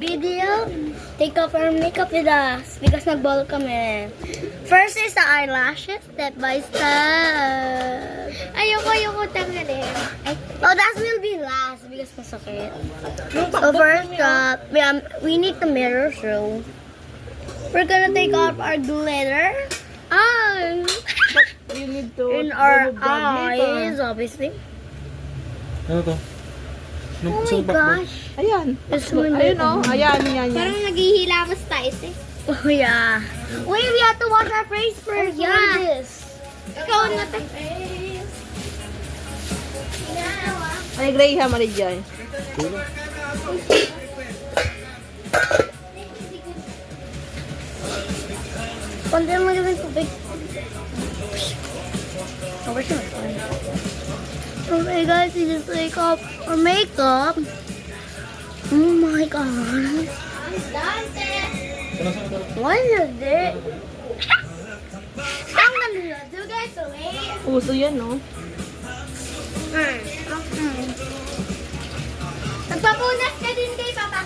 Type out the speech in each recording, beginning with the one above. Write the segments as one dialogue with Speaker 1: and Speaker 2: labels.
Speaker 1: video, take off our makeup with us because nag-ball kami. First is the eyelashes, step by step.
Speaker 2: Ayoko tanggalin.
Speaker 1: Oh, that will be last because masakit. So first up, we need the mirror, so we're gonna take off our glitter.
Speaker 2: You need to
Speaker 1: In our
Speaker 2: remove the
Speaker 1: eyes,
Speaker 2: glitter.
Speaker 1: obviously.
Speaker 3: Ano to?
Speaker 1: Oh my gosh.
Speaker 2: Ayan.
Speaker 1: It's
Speaker 2: Ayun o. Ayan, yan.
Speaker 1: Parang naghihilamos tayo eh. Oh yeah. Wait, we have to wash our face first. Yeah.
Speaker 2: Ikaw na to. Ay, gray ha, Marijay.
Speaker 1: Konti mo naman tubig. Oh, we're not fine. Okay guys, we just take off our makeup. Oh my god. What is it? I'm gonna do guys away.
Speaker 2: Uso yan, no?
Speaker 1: Nagpapunas ka din kay Papa.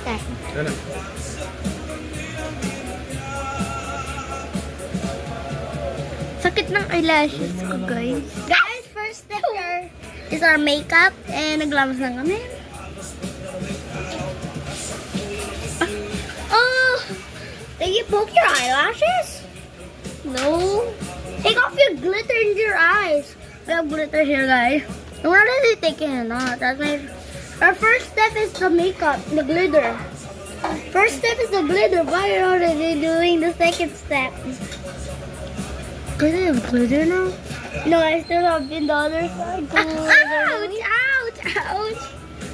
Speaker 1: Okay.
Speaker 3: Ano?
Speaker 1: Sakit ng eyelashes ko, guys. Guys, first step here is our makeup. And naglabas lang kami. Oh! Did you poke your eyelashes? No. Take off your glitter in your eyes. We have glitter here, guys. And we're already taking it off. That's my... Our first step is the makeup, the glitter. First step is the glitter, but you're already doing the second step. Do they have glitter now? No, I still have in the other side. Ouch! Ouch! Ouch!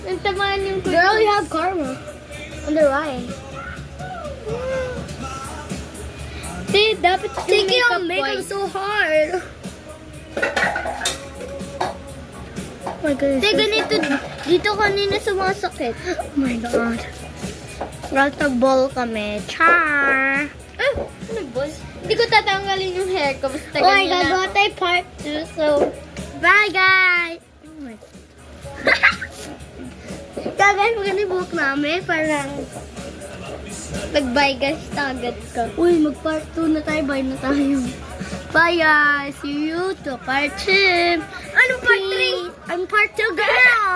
Speaker 2: Nantamaan yung
Speaker 1: Girl, you have karma. On the right.
Speaker 2: Di, dapat
Speaker 1: Taking on makeup so hard. Oh my goodness.
Speaker 2: Di, ganito. Dito kanina sumasakit.
Speaker 1: Oh my god. Ball kami. Char!
Speaker 2: Ano ba? Hindi ko tatanggalin yung hair ko. Basta
Speaker 1: Oh my
Speaker 2: ganyan
Speaker 1: god,
Speaker 2: lang.
Speaker 1: what a part 2. So, bye guys! Oh my god. Guys, maganda yung buhok namin. Parang
Speaker 2: Nag-bye guys, agad ka.
Speaker 1: uy, mag-part 2 na tayo. Bye na tayo. Bye guys. See you to part 2. Anong part 3? I'm part 2 girl.